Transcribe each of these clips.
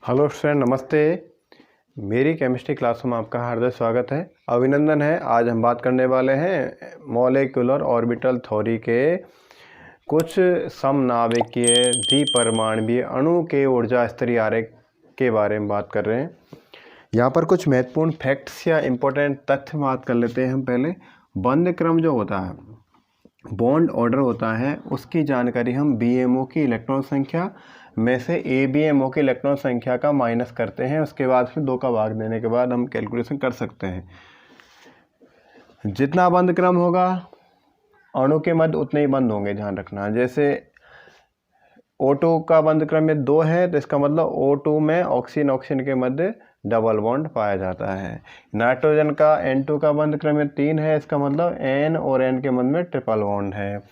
Hello student, नमस्ते। मेरी chemistry class में आपका हार्दिक स्वागत है, अभिनंदन है। आज हम बात करने वाले हैं मॉलिक्यूलर ऑर्बिटल थ्योरी के कुछ समनाभिकीय द्विपरमाणुकीय अणु के ऊर्जा स्तरीय आरेख के बारे में बात कर रहे हैं। यहाँ पर कुछ महत्वपूर्ण फैक्ट्स या इम्पोर्टेंट तथ्य बात कर लेते हैं हम। पहले बंध क्रम जो होता है, बॉन्ड ऑर्डर होता है, उसकी जानकारी हम BMO की इलेक्ट्रॉन संख्या में से ABMO की इलेक्ट्रॉन संख्या का माइनस करते हैं। उसके बाद फिर 2 का भाग देने के बाद हम कैलकुलेशन कर सकते हैं। जितना बंध क्रम होगा अणु के मध्य उतने ही बंद होंगे, ध्यान रखना। जैसे O2 का बंध क्रम में 2 है तो इसका मतलब O2 में ऑक्सीजन के मध्य डबल बॉन्ड पाया जाता है। नाइट्रोजन का N2 का बंध क्रम में 3 है, इसका मतलब N और N के मध्य में ट्रिपल बॉन्ड है।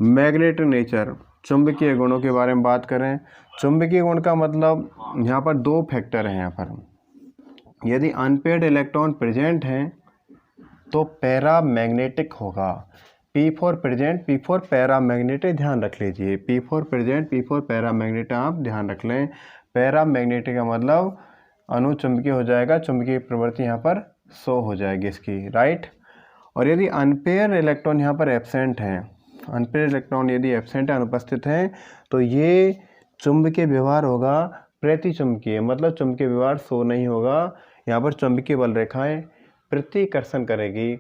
मैग्नेटिक नेचर, चुंबकीय गुणों के बारे में बात करें। चुंबकीय गुण का मतलब यहाँ पर 2 फैक्टर हैं। यहाँ पर यदि अनपेयर्ड इलेक्ट्रॉन प्रेजेंट हैं तो पैरामैग्नेटिक होगा। P for present, P for paramagnetic, ध्यान रख लीजिए। P for present, P for paramagnetic, आप ध्यान रख लें। पैरामैग्नेटिक का मतलब अणु चुंबकीय हो जाएगा, चुंबकीय प्रवृत्ति यहाँ पर शो हो जाएगी इसकी, राइट। और यदि अनपेयर इलेक्ट्रॉन यहाँ पर एब्सेंट हैं, अनपेयर इलेक्ट्रॉन यदि एब्सेंट है, अनुपस्थित हैं, तो ये चुंबकीय व्यवहार होगा प्रतिचुंबकीय, मतलब चुंबकीय व्यवहार शो नहीं होगा। यहाँ पर चुंबकीय बल रेखाएं प्रतिकर्षण करेगी,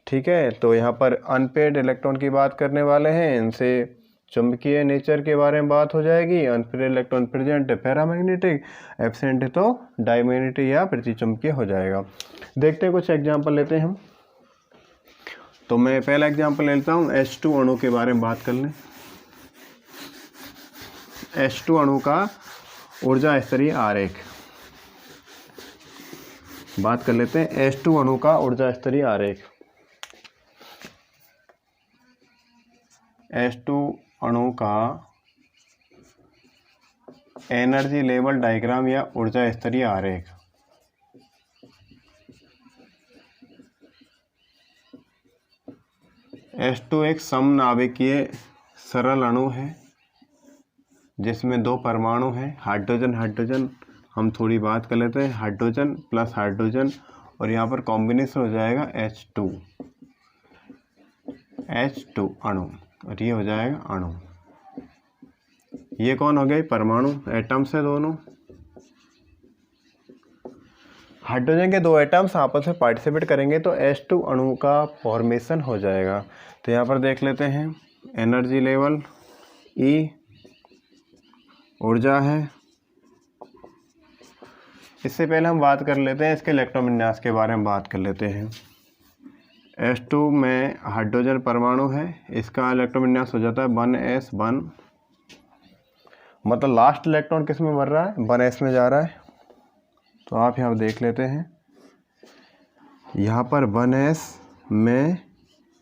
ठीक है। तो यहाँ पर अनपेयर्ड इलेक्ट्रॉन की बात करने वाले हैं, इनसे चुंबकीय नेचर के बारे में बात हो जाएगी। अनपेयर्ड इलेक्ट्रॉन प्रेजेंट है पैरामैग्नेटिक, एब्सेंट है तो डायमैग्नेटिक या प्रतिचुंबकीय हो जाएगा। देखते हैं, कुछ एग्जाम्पल लेते हैं हम। तो मैं पहला एग्जाम्पल लेता हूँ, H2 अणु के बारे में बात कर लें। H2 अणु का ऊर्जा स्तरीय आरेख बात कर लेते हैं। H2 अणु का ऊर्जा स्तरीय आरेख। H2 अणु का एनर्जी लेवल डायग्राम या ऊर्जा स्तरीय आरेख। H2 एक समनाभिकीय सरल अणु है जिसमें 2 परमाणु हैं, हाइड्रोजन हाइड्रोजन। हम थोड़ी बात कर लेते हैं, हाइड्रोजन प्लस हाइड्रोजन, और यहाँ पर कॉम्बिनेशन हो जाएगा H2 अणु, और ये हो जाएगा अणु। ये कौन हो गए? परमाणु, एटम्स है दोनों। हाइड्रोजन के 2 एटम्स आपस में पार्टिसिपेट करेंगे तो H2 अणु का फॉर्मेशन हो जाएगा। तो यहाँ पर देख लेते हैं, एनर्जी लेवल E ऊर्जा है। इससे पहले हम बात कर लेते हैं इसके इलेक्ट्रॉन विन्यास के बारे में बात कर लेते हैं। H2 में हाइड्रोजन परमाणु है, इसका इलेक्ट्रॉन विन्यास हो जाता है 1s1, मतलब लास्ट इलेक्ट्रॉन किस में भर रहा है? 1s में जा रहा है। तो आप यहाँ देख लेते हैं, यहाँ पर 1s में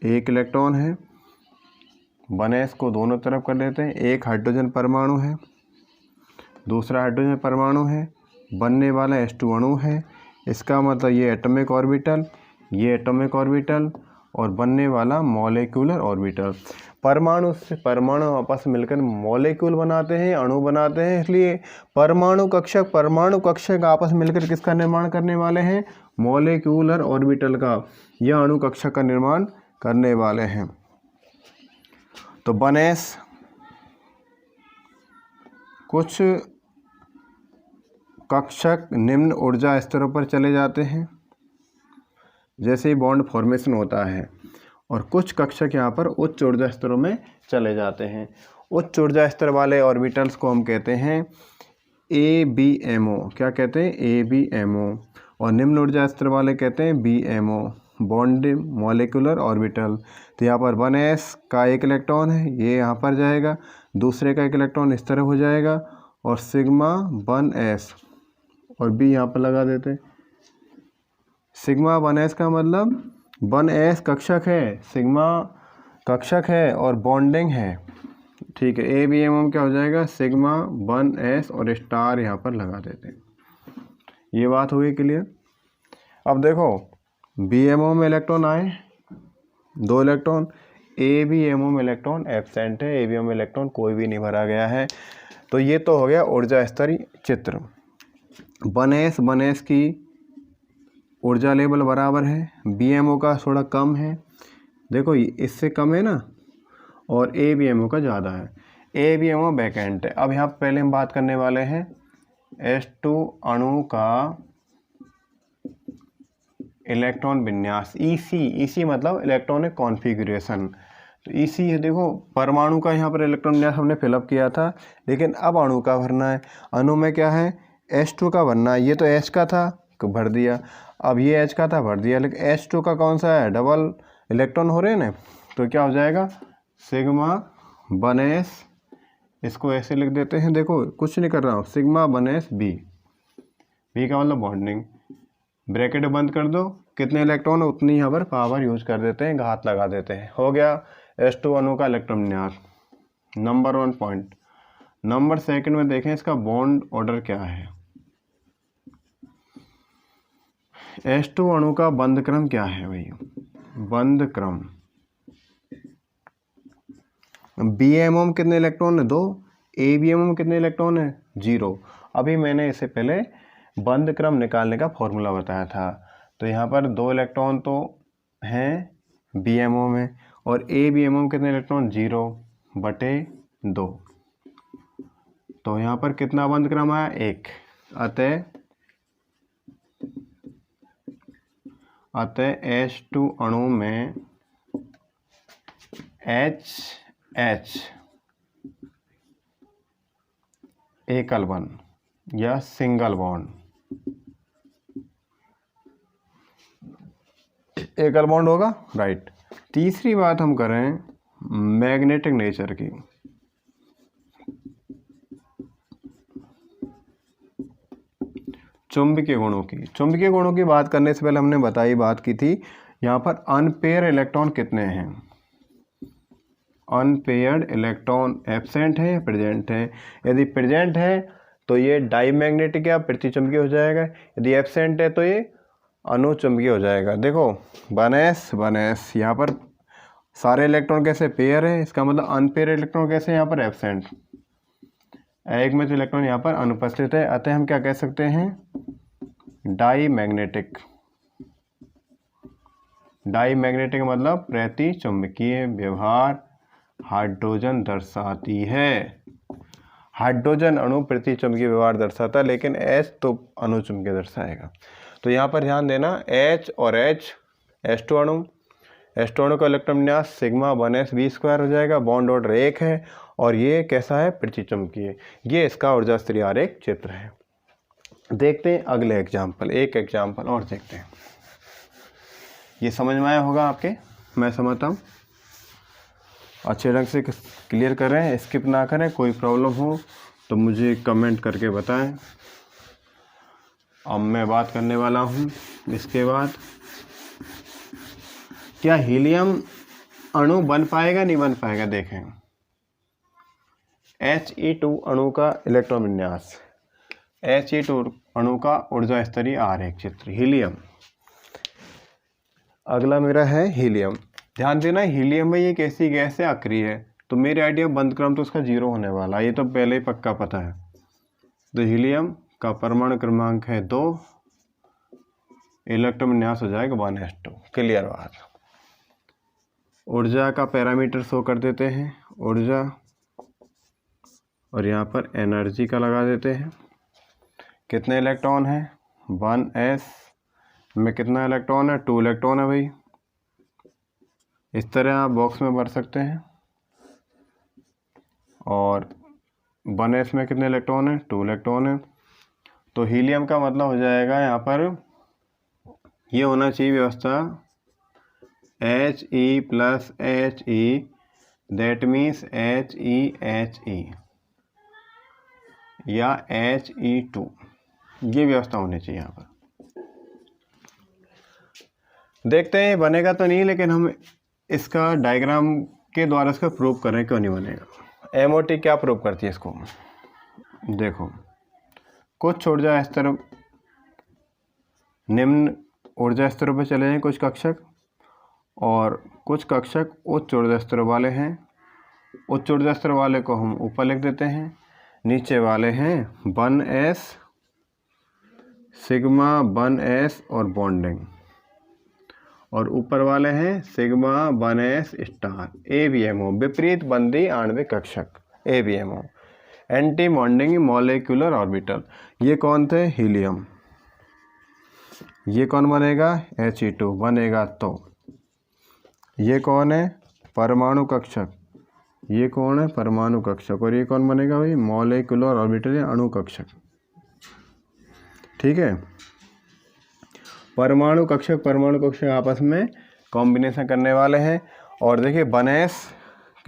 1 इलेक्ट्रॉन है, 1s को दोनों तरफ कर लेते हैं। एक हाइड्रोजन परमाणु है, दूसरा हाइड्रोजन परमाणु है, बनने वाला H2 अणु है। इसका मतलब ये एटॉमिक ऑर्बिटल, ये एटॉमिक ऑर्बिटल, और बनने वाला मॉलिक्यूलर ऑर्बिटल। परमाणु से परमाणु आपस में मिलकर मॉलिक्यूल बनाते हैं, अणु बनाते हैं। इसलिए परमाणु कक्षक आपस में मिलकर किसका निर्माण करने वाले हैं? मॉलिक्यूलर ऑर्बिटल का, यह अणु कक्षक का निर्माण करने वाले हैं। तो 1s कुछ कक्षक निम्न ऊर्जा स्तरों पर चले जाते हैं जैसे ही बॉन्ड फॉर्मेशन होता है, और कुछ कक्षक यहाँ पर उच्च ऊर्जा स्तरों में चले जाते हैं। उच्च ऊर्जा स्तर वाले ऑर्बिटल्स को हम कहते हैं ABMO। क्या कहते हैं? ABMO। और निम्न ऊर्जा स्तर वाले कहते हैं BMO, बॉन्ड मॉलिक्यूलर ऑर्बिटल। तो यहाँ पर 1s का 1 इलेक्ट्रॉन है, ये यहाँ पर जाएगा, दूसरे का 1 इलेक्ट्रॉन इस तरह हो जाएगा, और सिग्मा 1s और B यहाँ पर लगा देते हैं। सिग्मा 1s का मतलब 1s कक्षक है, सिग्मा कक्षक है और बॉन्डिंग है, ठीक है। ABMO क्या हो जाएगा? सिग्मा 1s और स्टार यहाँ पर लगा देते हैं। ये बात हो गई क्लियर। अब देखो, BMO में इलेक्ट्रॉन आए 2 इलेक्ट्रॉन, ABMO में इलेक्ट्रॉन एब्सेंट है, ABMO में इलेक्ट्रॉन कोई भी नहीं भरा गया है। तो ये तो हो गया ऊर्जा स्तरीय चित्र। 1s की ऊर्जा लेवल बराबर है, BMO का थोड़ा कम है, देखो इससे कम है ना, और ABMO का ज़्यादा है। ABMO वैकेंट है। अब यहाँ पहले हम बात करने वाले हैं H2 अणु का इलेक्ट्रॉन विन्यास, EC मतलब इलेक्ट्रॉनिक कॉन्फ़िगरेशन। तो EC है, देखो परमाणु का यहाँ पर इलेक्ट्रॉन विन्यास हमने फिलअप किया था, लेकिन अब अणु का भरना है। अणु में क्या है, H2 का भरना है। ये तो H का था तो भर दिया, अब ये H का था भर दिया, लेकिन H2 का कौन सा है, डबल इलेक्ट्रॉन हो रहे हैं ना, तो क्या हो जाएगा सिग्मा 1s, इसको ऐसे लिख देते हैं, देखो कुछ नहीं कर रहा हूँ, सिग्मा 1s B का मतलब बॉन्डिंग, ब्रैकेट बंद कर दो, कितने इलेक्ट्रॉन है उतनी यहाँ पर पावर यूज कर देते हैं, घात लगा देते हैं। हो गया H2 अणु का इलेक्ट्रॉन विन्यास, नंबर 1 पॉइंट। नंबर 2 में देखें इसका बॉन्ड ऑर्डर क्या है। H2 अणु का बंध क्रम क्या है भाई, बंध क्रम। BMO में कितने इलेक्ट्रॉन है, 2, ABMO में कितने इलेक्ट्रॉन है, 0। अभी मैंने इससे पहले बंध क्रम निकालने का फॉर्मूला बताया था, तो यहाँ पर 2 इलेक्ट्रॉन तो हैं BMO में, और ABMO में कितने इलेक्ट्रॉन, 0/2। तो यहाँ पर कितना बंध क्रम आया, 1। अतः H2 अणु में H एकल बंध या सिंगल बॉन्ड, एकल बॉन्ड होगा, राइट। तीसरी बात हम करें मैग्नेटिक नेचर की। चुंबकीय गुणों की बात करने से पहले हमने बात की थी, यहाँ पर अनपेयर इलेक्ट्रॉन कितने हैं। अनपेयर्ड इलेक्ट्रॉन एब्सेंट है या प्रेजेंट है। यदि प्रेजेंट है तो ये डाईमैग्नेटिक या प्रतिचुंबकीय हो जाएगा, यदि एब्सेंट है तो ये अनुचुंबकीय हो जाएगा। देखो 1s यहाँ पर सारे इलेक्ट्रॉन कैसे पेयर है, इसका मतलब अनपेयर इलेक्ट्रॉन कैसे यहाँ पर एब्सेंट, एक में तो इलेक्ट्रॉन यहाँ पर अनुपस्थित है, अतः हम क्या कह सकते हैं, डाईमैग्नेटिक। डाईमैग्नेटिक मतलब प्रतिचुंबकीय व्यवहार हाइड्रोजन दर्शाती है। हाइड्रोजन अणु प्रतिचुंबकीय व्यवहार दर्शाता है, लेकिन H तो अनुचुंबकीय दर्शाएगा। तो यहाँ पर ध्यान देना, H और H2 अणु का इलेक्ट्रॉन विन्यास सिग्मा 1s B² हो जाएगा, बॉन्ड ऑर्डर 1 है, और ये कैसा है, प्रतिचुंबकीय। ये इसका ऊर्जा स्तरीय आरेख चित्र है। देखते हैं अगले एग्जाम्पल, एक एग्जाम्पल और देखते हैं। ये समझ में आया होगा आपके, मैं समझता हूँ। अच्छे ढंग से क्लियर करें, स्किप ना करें। कोई प्रॉब्लम हो तो मुझे कमेंट करके बताएं। अब मैं बात करने वाला हूँ इसके बाद, क्या हीलियम अणु बन पाएगा, नहीं बन पाएगा। देखें He2 अणु का इलेक्ट्रॉन विन्यास, He2 अणु का ऊर्जा स्तरीय आरेख चित्र, हीलियम। अगला मेरा है हीलियम। ध्यान देना, हीलियम में ये कैसी गैस है, अक्रिय है, तो मेरे आइडिया बंध क्रम तो उसका 0 होने वाला है, ये तो पहले ही पक्का पता है। तो हीलियम का परमाणु क्रमांक है 2, इलेक्ट्रॉन विन्यास हो जाएगा 1s2। क्लियर बात। ऊर्जा का पैरामीटर शो कर देते हैं, ऊर्जा, और यहाँ पर एनर्जी का लगा देते हैं। कितने इलेक्ट्रॉन हैं, 1s में कितना इलेक्ट्रॉन है, 2 इलेक्ट्रॉन है भाई। इस तरह आप बॉक्स में भर सकते हैं। और 1s में कितने इलेक्ट्रॉन है, 2 इलेक्ट्रॉन है। तो हीलियम का मतलब हो जाएगा यहाँ पर ये होना चाहिए व्यवस्था He plus He, that means HeHe या He2, ये व्यवस्था होनी चाहिए यहाँ पर। देखते हैं बनेगा तो नहीं, लेकिन हम इसका डायग्राम के द्वारा इसका प्रूव करें, क्यों नहीं बनेगा। MOT क्या प्रूव करती है इसको, देखो कुछ ऊर्जा स्तर निम्न ऊर्जा स्तरों पर चले हैं कुछ कक्षक, और कुछ कक्षक उच्च ऊर्जा स्तर वाले हैं। उच्च ऊर्जा स्तर वाले को हम ऊपर लिख देते हैं, नीचे वाले हैं 1s सिग्मा 1s और बॉन्डिंग, और ऊपर वाले हैं सिग्मा 1s स्टार ABMO विपरीत बंदी आणविक कक्षक ABMO anti bonding molecular orbital. ये कौन थे? हीलियम। ये कौन बनेगा? He2 बनेगा। तो ये कौन है? परमाणु कक्षक। ये कौन है? परमाणु कक्षक। और ये कौन बनेगा भाई? मॉलिक्यूलर ऑर्बिटल या अणु कक्षक। ठीक है, परमाणु कक्षक आपस में कॉम्बिनेशन करने वाले हैं। और देखिए 1s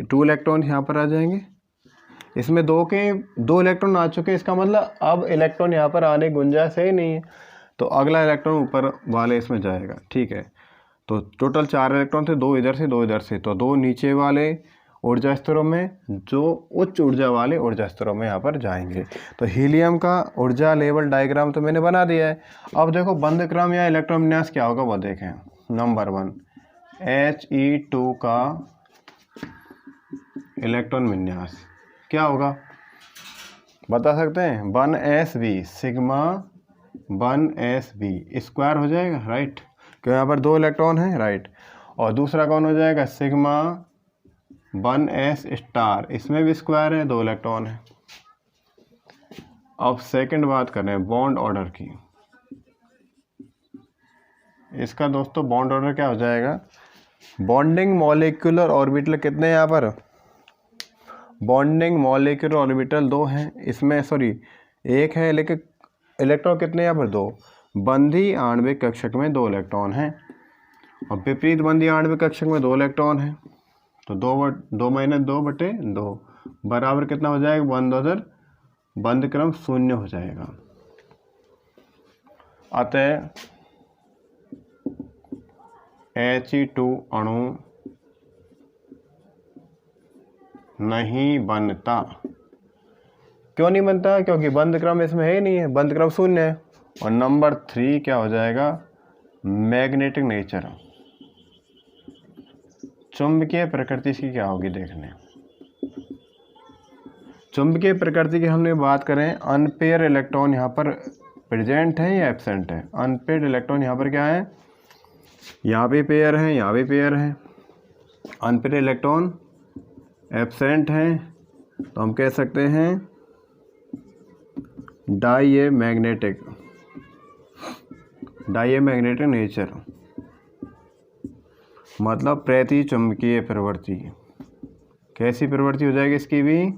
2 इलेक्ट्रॉन यहाँ पर आ जाएंगे, इसमें 2 इलेक्ट्रॉन आ चुके हैं, इसका मतलब अब इलेक्ट्रॉन यहाँ पर आने की गुंजाइश ही नहीं है, तो अगला इलेक्ट्रॉन ऊपर वाले इसमें जाएगा। ठीक है, तो टोटल 4 इलेक्ट्रॉन थे, 2 इधर से 2 इधर से, तो 2 नीचे वाले ऊर्जा स्तरों में, जो उच्च ऊर्जा वाले ऊर्जा स्तरों में यहाँ पर जाएंगे। तो हीलियम का ऊर्जा लेवल डायग्राम तो मैंने बना दिया है। अब देखो बंध क्रम या इलेक्ट्रॉन विन्यास क्या होगा वो देखें। नंबर 1 He2 का इलेक्ट्रॉन विन्यास क्या होगा बता सकते हैं? 1sv सिग्मा 1sv स्क्वायर हो जाएगा, राइट, क्योंकि यहाँ पर 2 इलेक्ट्रॉन हैं, राइट। और दूसरा कौन हो जाएगा? सिग्मा 1s स्टार, इसमें भी स्क्वायर है, 2 इलेक्ट्रॉन है। अब सेकंड बात करें बॉन्ड ऑर्डर की। इसका दोस्तों बॉन्ड ऑर्डर क्या हो जाएगा? बॉन्डिंग मॉलिक्यूलर ऑर्बिटल कितने हैं यहाँ पर? बॉन्डिंग मॉलिक्यूलर ऑर्बिटल 2 हैं, इसमें सॉरी 1 है, लेकिन इलेक्ट्रॉन कितने यहाँ पर? 2। बंधी आणविक कक्षक में 2 इलेक्ट्रॉन हैं, और विपरीत बंधी आणविक कक्षक में 2 इलेक्ट्रॉन हैं। तो 2 - 2/2 बराबर कितना हो जाएगा? 1 2 बंध क्रम 0 हो जाएगा। अतः He2 अणु नहीं बनता। क्यों नहीं बनता? क्योंकि बंध क्रम इसमें है ही नहीं है, बंध क्रम 0 है। और नंबर 3 क्या हो जाएगा? मैग्नेटिक नेचर, चुंबकीय प्रकृति इसकी क्या होगी देखने। चुंबकीय प्रकृति की हमने बात करें, अनपेयर इलेक्ट्रॉन यहाँ पर प्रेजेंट है या एब्सेंट है? अनपेयर इलेक्ट्रॉन यहाँ पर क्या है? यहाँ भी पेयर है, यहाँ भी पेयर है। अनपेयर इलेक्ट्रॉन एब्सेंट है, तो हम कह सकते हैं डायमैग्नेटिक नेचर, मतलब प्रति चुंबकीय प्रवृत्ति। कैसी प्रवृत्ति हो जाएगी इसकी भी?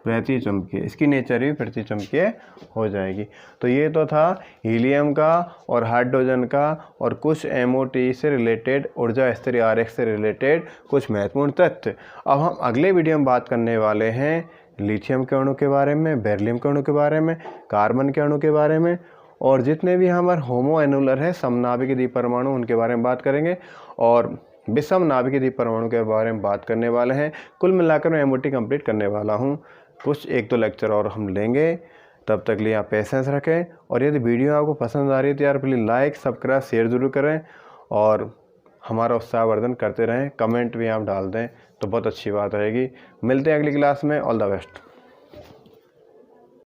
प्रति चुंबकीय, इसकी नेचर भी प्रति चुंबकीय हो जाएगी। तो ये तो था हीलियम का और हाइड्रोजन का और कुछ MOT से रिलेटेड, ऊर्जा स्तरीय आरेख से रिलेटेड कुछ महत्वपूर्ण तथ्य। अब हम अगले वीडियो में बात करने वाले हैं लिथियम के अणु के बारे में, बेरिलियम के अणु के बारे में, कार्बन के अणु के बारे में, और जितने भी हमारे होमो एनुलर है समनाभिक द्विपरमाणु उनके बारे में बात करेंगे, और विषम नाभिक द्विपरमाणु के बारे में बात करने वाले हैं। कुल मिलाकर मैं MOT कंप्लीट करने वाला हूँ। कुछ 1-2 लेक्चर और हम लेंगे, तब तक लिए आप पेशेंस रखें। और यदि वीडियो आपको पसंद आ रही है तो यार प्लीज़ लाइक सब्सक्राइब शेयर ज़रूर करें, और हमारा उत्साहवर्धन करते रहें। कमेंट भी आप डाल दें तो बहुत अच्छी बात रहेगी। मिलते हैं अगली क्लास में। All the best.